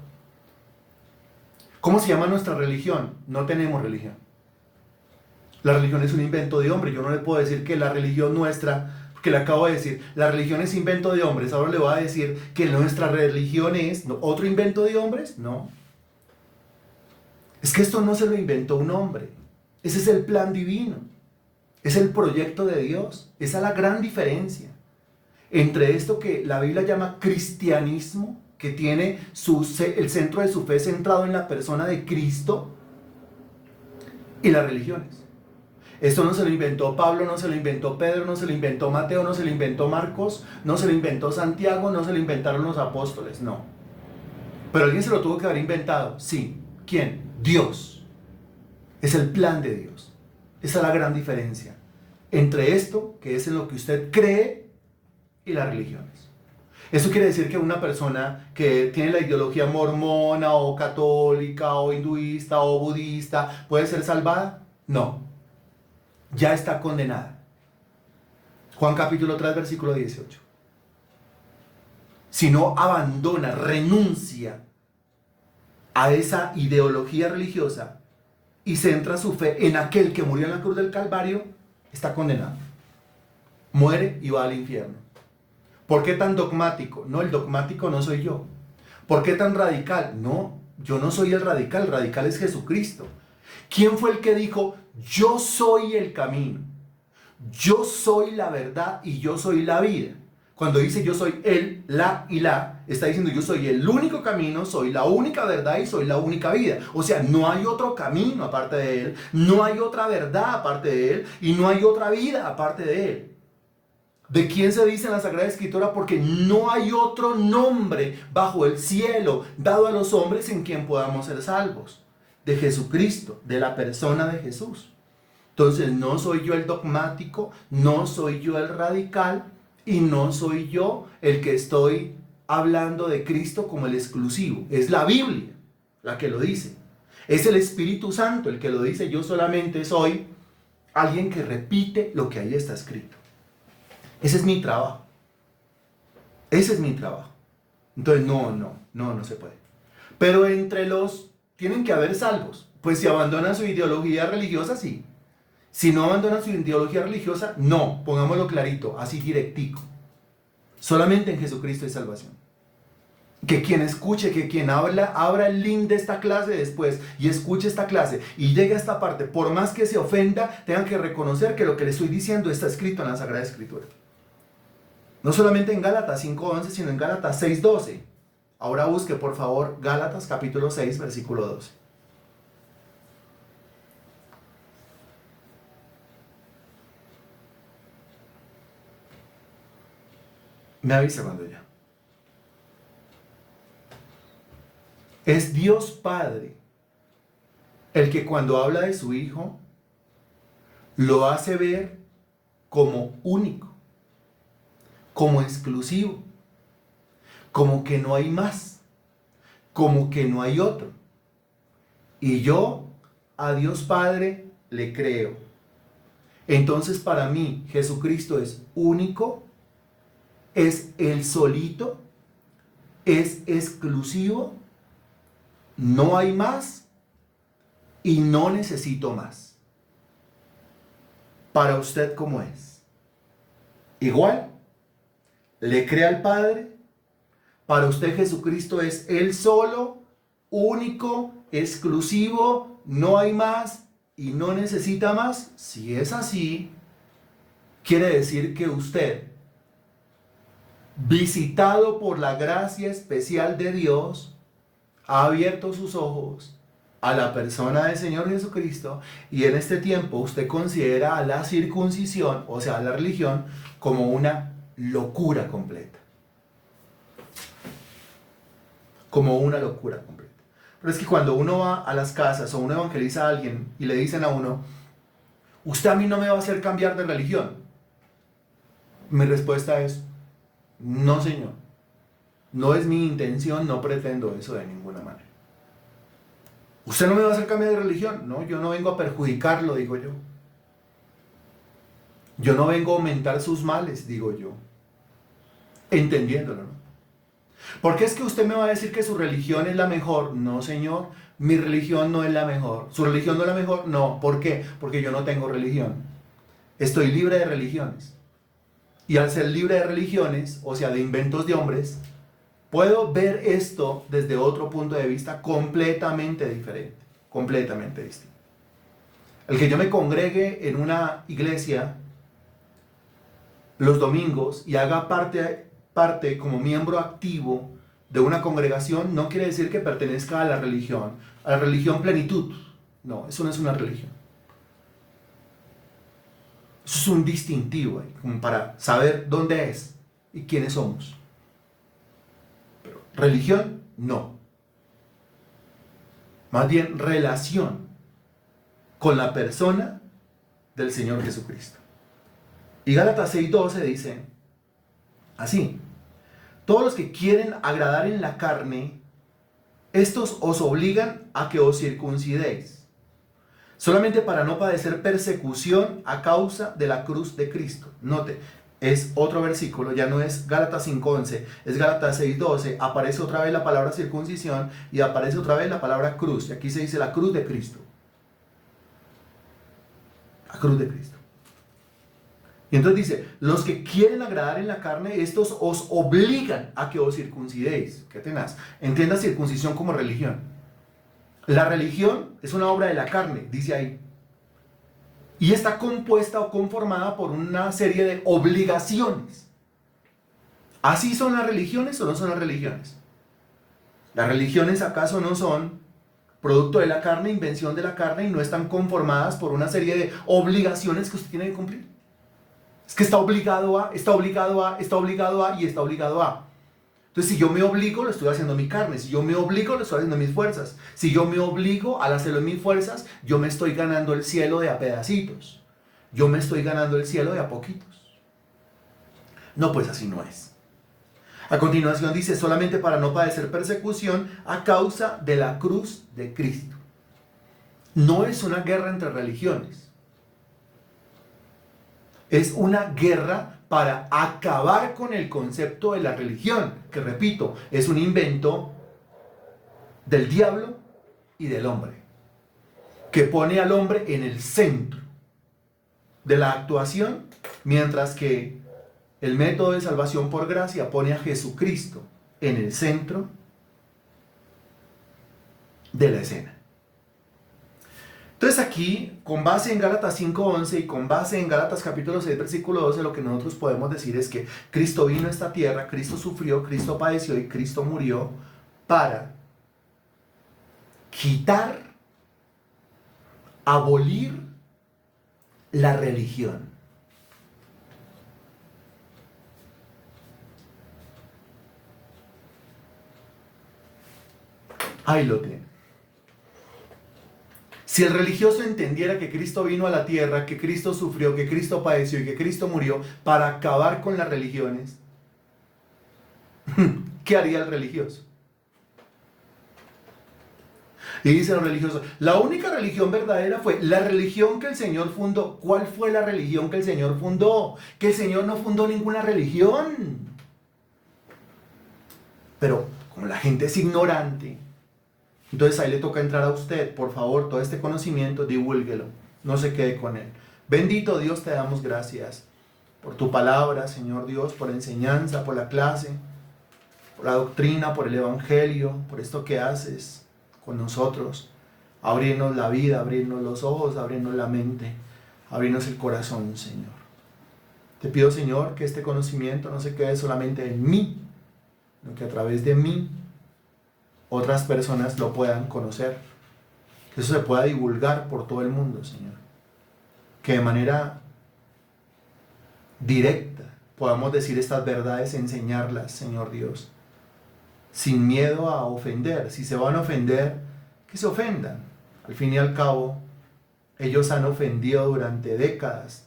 ¿Cómo se llama nuestra religión? No tenemos religión. La religión es un invento de hombre. Yo no le puedo decir que la religión nuestra, que le acabo de decir, la religión es invento de hombres. Ahora le voy a decir que nuestra religión es otro invento de hombres. No. Es que esto no se lo inventó un hombre. Ese es el plan divino. Es el proyecto de Dios. Esa es la gran diferencia entre esto que la Biblia llama cristianismo, que tiene el centro de su fe centrado en la persona de Cristo, y las religiones. Esto no se lo inventó Pablo, no se lo inventó Pedro, no se lo inventó Mateo, no se lo inventó Marcos, no se lo inventó Santiago, no se lo inventaron los apóstoles, no. Pero alguien se lo tuvo que haber inventado, sí. ¿Quién? Dios. Es el plan de Dios. Esa es la gran diferencia entre esto, que es en lo que usted cree, y las religiones. ¿Eso quiere decir que una persona que tiene la ideología mormona o católica o hinduista o budista puede ser salvada? No. Ya está condenada. Juan capítulo 3, versículo 18. Si no abandona, renuncia a esa ideología religiosa y centra su fe en aquel que murió en la cruz del Calvario, está condenado. Muere y va al infierno. ¿Por qué tan dogmático? No, el dogmático no soy yo. ¿Por qué tan radical? No, yo no soy el radical es Jesucristo. ¿Quién fue el que dijo, yo soy el camino, yo soy la verdad y yo soy la vida? Cuando dice yo soy el, la y la, está diciendo yo soy el único camino, soy la única verdad y soy la única vida. O sea, no hay otro camino aparte de él, no hay otra verdad aparte de él y no hay otra vida aparte de él. ¿De quién se dice en la Sagrada Escritura? Porque no hay otro nombre bajo el cielo dado a los hombres en quien podamos ser salvos. De Jesucristo, de la persona de Jesús. Entonces no soy yo el dogmático, no soy yo el radical y no soy yo el que estoy hablando de Cristo como el exclusivo. Es la Biblia la que lo dice. Es el Espíritu Santo el que lo dice. Yo solamente soy alguien que repite lo que ahí está escrito. Ese es mi trabajo. Ese es mi trabajo. Entonces, no se puede. Pero entre los, tienen que haber salvos. Pues si abandonan su ideología religiosa, sí. Si no abandonan su ideología religiosa, no. Pongámoslo clarito, así directico. Solamente en Jesucristo hay salvación. Que quien escuche, que quien abra el link de esta clase después y escuche esta clase y llegue a esta parte, por más que se ofenda, tengan que reconocer que lo que le estoy diciendo está escrito en la Sagrada Escritura. No solamente en Gálatas 5:11, sino en Gálatas 6:12. Ahora busque, por favor, Gálatas capítulo 6, versículo 12. Me avisa cuando ya. Es Dios Padre el que cuando habla de su Hijo lo hace ver como único, como exclusivo, como que no hay más, como que no hay otro. Y yo a Dios Padre le creo. Entonces para mí Jesucristo es único, es el solito, es exclusivo, no hay más y no necesito más. Para usted, ¿cómo es? Igual, le cree al Padre. Para usted Jesucristo es el solo, único, exclusivo, no hay más y no necesita más. Si es así, quiere decir que usted, visitado por la gracia especial de Dios, ha abierto sus ojos a la persona del Señor Jesucristo y en este tiempo usted considera a la circuncisión, o sea, a la religión, como una locura completa. Como una locura completa. Pero es que cuando uno va a las casas o uno evangeliza a alguien y le dicen a uno, usted a mí no me va a hacer cambiar de religión. Mi respuesta es, no señor. No es mi intención, no pretendo eso de ninguna manera. ¿Usted no me va a hacer cambiar de religión? No, yo no vengo a perjudicarlo, digo yo. Yo no vengo a aumentar sus males, digo yo. Entendiéndolo, ¿no? Porque es que usted me va a decir que su religión es la mejor. No, señor, mi religión no es la mejor. ¿Su religión no es la mejor? No. ¿Por qué? Porque yo no tengo religión. Estoy libre de religiones. Y al ser libre de religiones, o sea, de inventos de hombres, puedo ver esto desde otro punto de vista completamente diferente. completamente distinto. El que yo me congregue en una iglesia los domingos y haga parte como miembro activo de una congregación no quiere decir que pertenezca a la religión plenitud. No, eso no es una religión. Eso es un distintivo, como para saber dónde es y quiénes somos. Pero religión, no. Más bien relación con la persona del Señor Jesucristo. Y Gálatas 6:12 dice así: todos los que quieren agradar en la carne, estos os obligan a que os circuncidéis, solamente para no padecer persecución a causa de la cruz de Cristo. Note, es otro versículo, ya no es Gálatas 5:11, es Gálatas 6:12, aparece otra vez la palabra circuncisión y aparece otra vez la palabra cruz, y aquí se dice la cruz de Cristo. La cruz de Cristo. Y entonces dice, los que quieren agradar en la carne, estos os obligan a que os circuncidéis. Qué tenaz. Entienda circuncisión como religión. La religión es una obra de la carne, dice ahí. Y está compuesta o conformada por una serie de obligaciones. ¿Así son las religiones o no son las religiones? ¿Las religiones acaso no son producto de la carne, invención de la carne, y no están conformadas por una serie de obligaciones que usted tiene que cumplir? Es que está obligado a, está obligado a, está obligado a y está obligado a. Entonces, si yo me obligo, lo estoy haciendo en mi carne. Si yo me obligo, lo estoy haciendo en mis fuerzas. Si yo me obligo al hacerlo en mis fuerzas, yo me estoy ganando el cielo de a pedacitos. Yo me estoy ganando el cielo de a poquitos. No, pues así no es. A continuación dice, solamente para no padecer persecución a causa de la cruz de Cristo. No es una guerra entre religiones. Es una guerra para acabar con el concepto de la religión, que repito, es un invento del diablo y del hombre, que pone al hombre en el centro de la actuación, mientras que el método de salvación por gracia pone a Jesucristo en el centro de la escena. Entonces aquí, con base en Gálatas 5:11 y con base en Gálatas capítulo 6, versículo 12, lo que nosotros podemos decir es que Cristo vino a esta tierra, Cristo sufrió, Cristo padeció y Cristo murió para quitar, abolir la religión. Ahí lo tiene. Si el religioso entendiera que Cristo vino a la tierra, que Cristo sufrió, que Cristo padeció y que Cristo murió para acabar con las religiones, ¿qué haría el religioso? Y dice el religioso, la única religión verdadera fue la religión que el Señor fundó. ¿Cuál fue la religión que el Señor fundó? Que el Señor no fundó ninguna religión. Pero como la gente es ignorante, entonces ahí le toca entrar a usted. Por favor, todo este conocimiento, divúlguelo. No se quede con él. Bendito Dios, te damos gracias por tu palabra, Señor Dios, por la enseñanza, por la clase, por la doctrina, por el evangelio, por esto que haces con nosotros. Abrirnos la vida, abrirnos los ojos, abrirnos la mente, abrirnos el corazón, Señor. Te pido, Señor, que este conocimiento no se quede solamente en mí, sino que a través de mí otras personas lo puedan conocer, que eso se pueda divulgar por todo el mundo, Señor, que de manera directa podamos decir estas verdades, enseñarlas, Señor Dios, sin miedo a ofender. Si se van a ofender, que se ofendan. Al fin y al cabo, ellos han ofendido durante décadas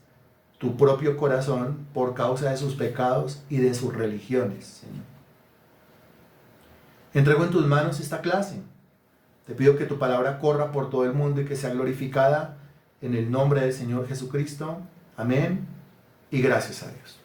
tu propio corazón por causa de sus pecados y de sus religiones, Señor. Entrego en tus manos esta clase. Te pido que tu palabra corra por todo el mundo y que sea glorificada en el nombre del Señor Jesucristo. Amén. Y gracias a Dios.